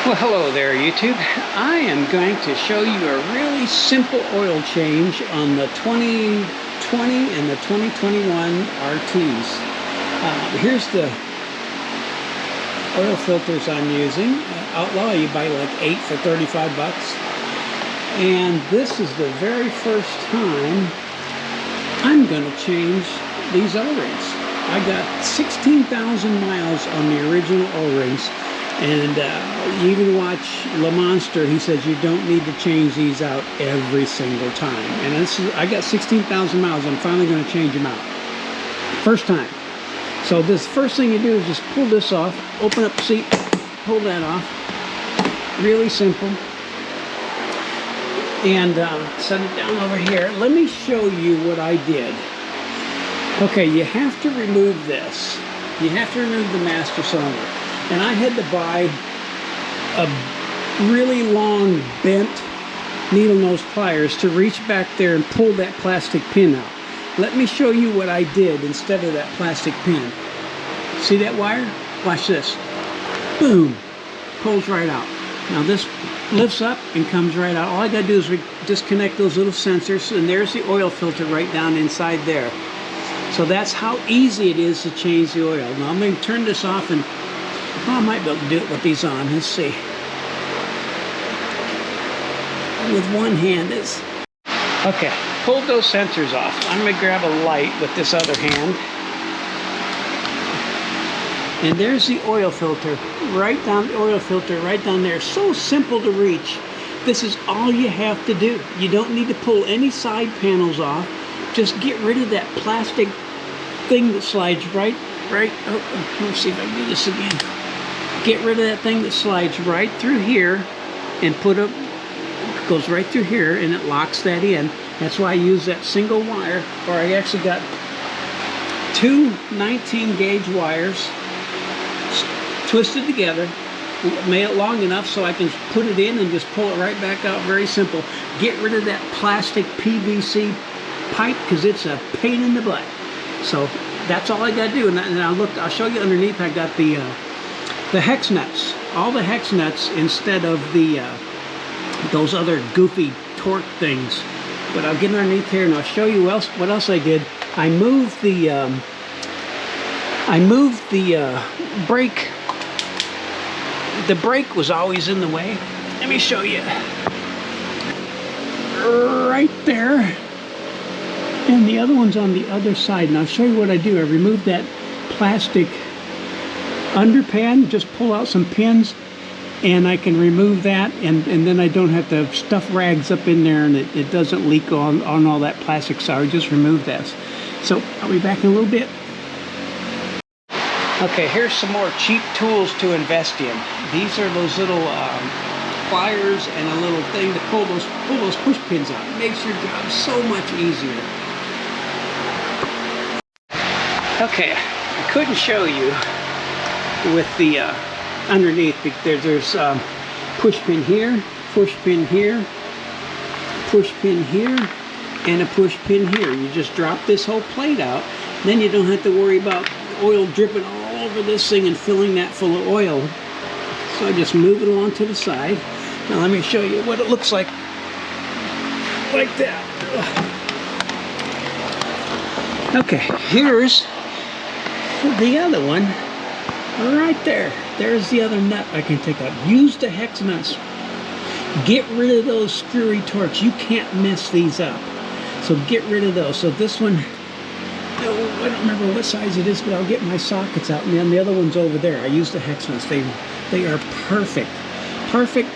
Well, hello there, YouTube. I am going to show you a really simple oil change on the 2020 and the 2021 RTs. Here's the oil filters I'm using. Outlaw, you buy like 8 for 35 bucks. And this is the very first time I'm going to change these O-rings. I got 16,000 miles on the original O-rings. And you even watch Le Monster, he says you don't need to change these out every single time. And this is, I got 16,000 miles, I'm finally going to change them out. First time. So this first thing you do is just pull this off, open up the seat, pull that off. Really simple. And set it down over here. Let me show you what I did. Okay, you have to remove this. You have to remove the master cylinder. And I had to buy a really long bent needle nose pliers to reach back there and pull that plastic pin out. Let me show you what I did instead of that plastic pin. See that wire? Watch this. Boom. Pulls right out. Now this lifts up and comes right out. All I gotta do is disconnect those little sensors, and there's the oil filter right down inside there. So that's how easy it is to change the oil. Now I'm going to turn this off, and well, I might be able to do it with these on. Let's see. With one hand is... Okay, pulled those sensors off. I'm going to grab a light with this other hand. And there's the oil filter. Right down, the oil filter right down there. So simple to reach. This is all you have to do. You don't need to pull any side panels off. Just get rid of that plastic thing that slides right. Oh, let's see if I can do this again. Get rid of that thing that slides right through here and goes right through here, and it locks that in. That's why I use that single wire, or I actually got two 19 gauge wires twisted together, made it long enough so I can put it in and just pull it right back out. Very simple. Get rid of that plastic PVC pipe because it's a pain in the butt. So that's all I got to do. And I'll show you underneath. I got the hex nuts, all the hex nuts instead of the those other goofy torque things. But I'll get underneath here and I'll show you what else I did. I moved the brake. The brake was always in the way. Let me show you. Right there. And the other one's on the other side. And I'll show you what I do. I remove that plastic underpan, just pull out some pins, and I can remove that, and then I don't have to stuff rags up in there, and it doesn't leak on all that plastic. So I just remove this. So I'll be back in a little bit. Okay, here's some more cheap tools to invest in. These are those little pliers and a little thing to pull those push pins out. It makes your job so much easier. Okay, I couldn't show you with the underneath. There's push pin here, push pin here, push pin here, and a push pin here. You just drop this whole plate out, then you don't have to worry about oil dripping all over this thing and filling that full of oil. So I just move it along to the side. Now let me show you what it looks like that. Okay, here's the other one right there. There's the other nut I can take out. Use the hex nuts. Get rid of those screwy torques. You can't mess these up. So get rid of those. So this one, I don't remember what size it is, but I'll get my sockets out, and then the other one's over there. I use the hex nuts. They are perfect. Perfect.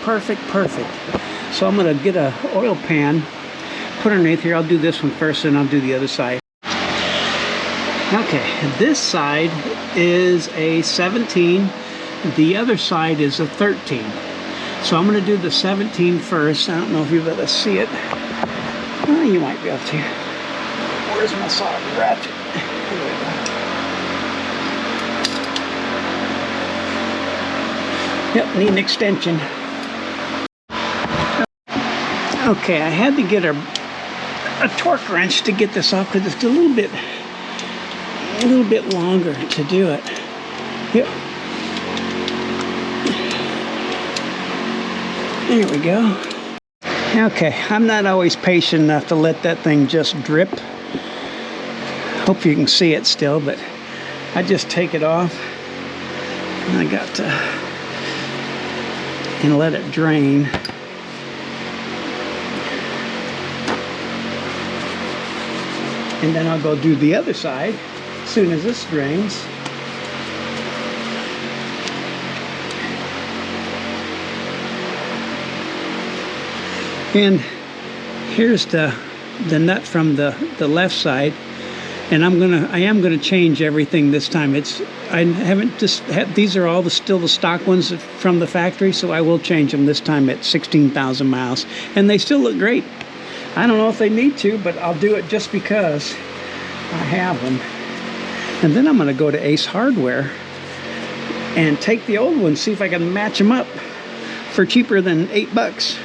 So I'm gonna get a oil pan, put it underneath here. I'll do this one first, and I'll do the other side. Okay, this side is a 17, the other side is a 13. So I'm going to do the 17 first. I don't know if you'll be able to see it. Well, you might be able to. Where's my solder ratchet? Here we go. Yep, need an extension. Okay, I had to get a torque wrench to get this off because it's a little bit longer to do it. Yep. There we go. Okay, I'm not always patient enough to let that thing just drip. Hope you can see it still, but I just take it off. And I got to and let it drain. And then I'll go do the other side as soon as this drains. And here's the nut from the left side, and I am gonna change everything this time. I haven't just had, these are all still the stock ones from the factory, so I will change them this time at 16,000 miles, and they still look great. I don't know if they need to, but I'll do it just because I have them. And then I'm gonna go to Ace Hardware and take the old ones, see if I can match them up for cheaper than $8.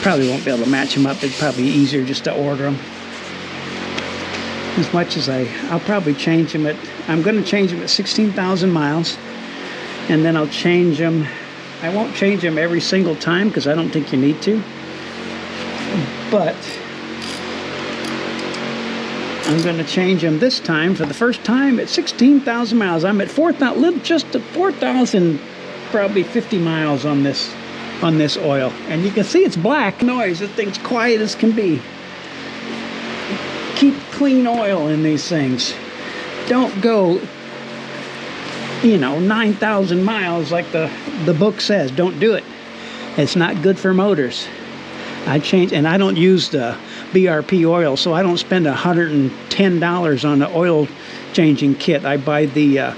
Probably won't be able to match them up. It's probably easier just to order them. As much as I'll probably change them I'm going to change them at 16,000 miles, and then I'll change them. I won't change them every single time because I don't think you need to. But I'm going to change them this time for the first time at 16,000 miles. I'm at 4,000, just at 4,000, probably 50 miles on this oil, and you can see it's black noise. The thing's quiet as can be. Keep clean oil in these things. Don't go, 9,000 miles like the book says. Don't do it. It's not good for motors. And I don't use the BRP oil, so I don't spend $110 on the oil changing kit. I buy the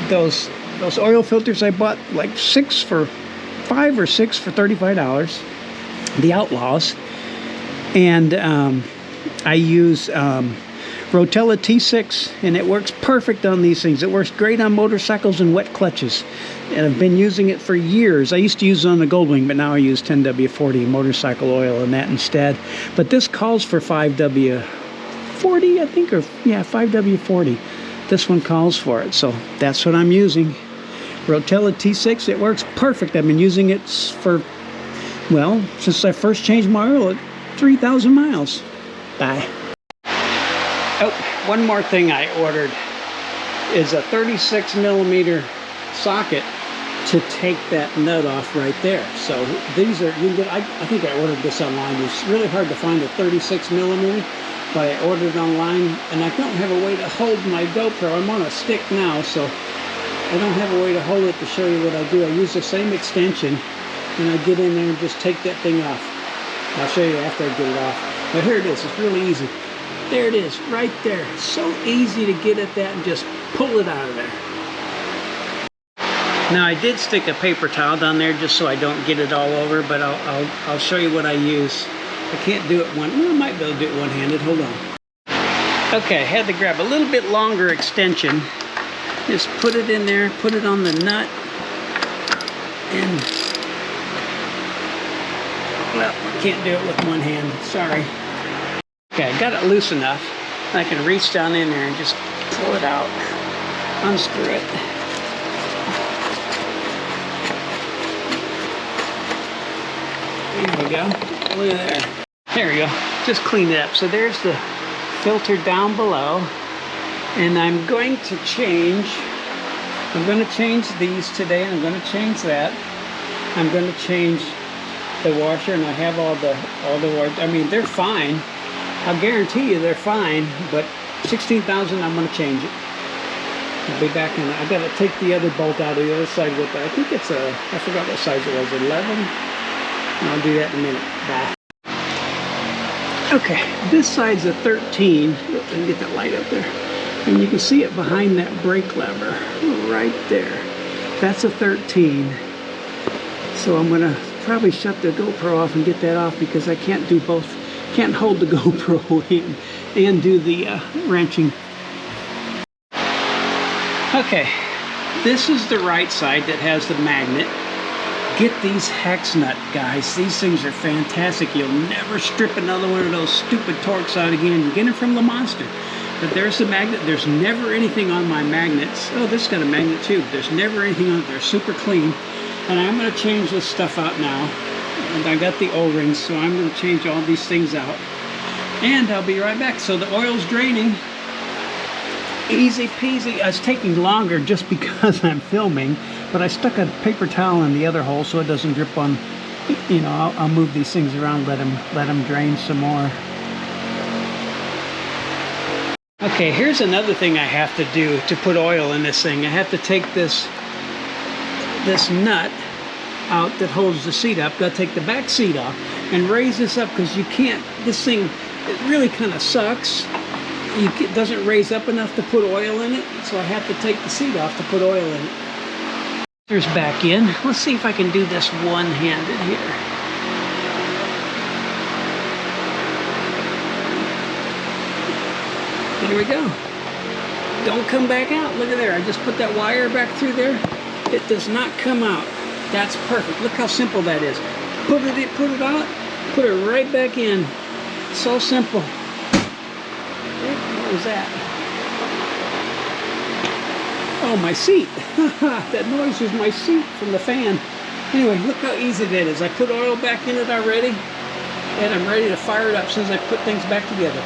those oil filters. I bought like 5 or 6 for $35, the Outlaws, and I use Rotella T6, and it works perfect on these things. It works great on motorcycles and wet clutches, and I've been using it for years. I used to use it on the Goldwing, but now I use 10W40 motorcycle oil and that instead. But this calls for 5W40, I think, or yeah, 5W40. This one calls for it, so that's what I'm using. Rotella T6, it works perfect. I've been using it for, well, since I first changed my oil at 3,000 miles. Bye. Oh, one more thing I ordered is a 36 millimeter socket to take that nut off right there. So these are, I think I ordered this online. It's really hard to find a 36 millimeter, but I ordered it online, and I don't have a way to hold my GoPro. I'm on a stick now, so I don't have a way to hold it to show you what I do. I use the same extension, and I get in there and just take that thing off. I'll show you after I get it off. But here it is. It's really easy. There it is, right there. So easy to get at that and just pull it out of there. Now I did stick a paper towel down there just so I don't get it all over, but I'll show you what I use. I can't do it well, I might be able to do it one-handed. Hold on. Okay, I had to grab a little bit longer extension. Just put it in there, put it on the nut, and, well, I can't do it with one hand, sorry. Okay, I got it loose enough. I can reach down in there and just pull it out, unscrew it. There we go, look at there. There we go, just clean it up. So there's the filter down below. And I'm going to change these today, and I'm going to change that. I'm going to change the washer, and I have all the washers. I mean, they're fine. I'll guarantee you they're fine, but 16,000, I'm going to change it. I'll be back in. I got to take the other bolt out of the other side with that. I think it's I forgot what size it was, 11. And I'll do that in a minute. Bye. Okay, this side's a 13. Let me get that light up there. And you can see it behind that brake lever right there. That's a 13. So I'm gonna probably shut the GoPro off and get that off because I can't do both. Can't hold the GoPro in and do the wrenching. Okay, this is the right side that has the magnet. Get these hex nut, guys. These things are fantastic. You'll never strip another one of those stupid Torx out again. You get them from the Monster. But there's the magnet. There's never anything on my magnets. Oh, this got a magnet too. There's never anything on it. They're super clean. And I'm going to change this stuff out now. And I got the O-rings, so I'm going to change all these things out. And I'll be right back. So the oil's draining. Easy peasy. It's taking longer just because I'm filming, but I stuck a paper towel in the other hole so it doesn't drip on, you know, I'll move these things around, let them drain some more. Okay, here's another thing I have to do to put oil in this thing. I have to take this nut out that holds the seat up. Got to take the back seat off and raise this up, because you can't, this thing, it really kind of sucks. It doesn't raise up enough to put oil in it, so I have to take the seat off to put oil in it. Here's back in. Let's see if I can do this one-handed here. There we go. Don't come back out. Look at there. I just put that wire back through there. It does not come out. That's perfect. Look how simple that is. Put it out, put it right back in. So simple. What was that? Oh, my seat. That noise was my seat from the fan. Anyway, look how easy that is. I put oil back in it already, and I'm ready to fire it up as soon as I put things back together.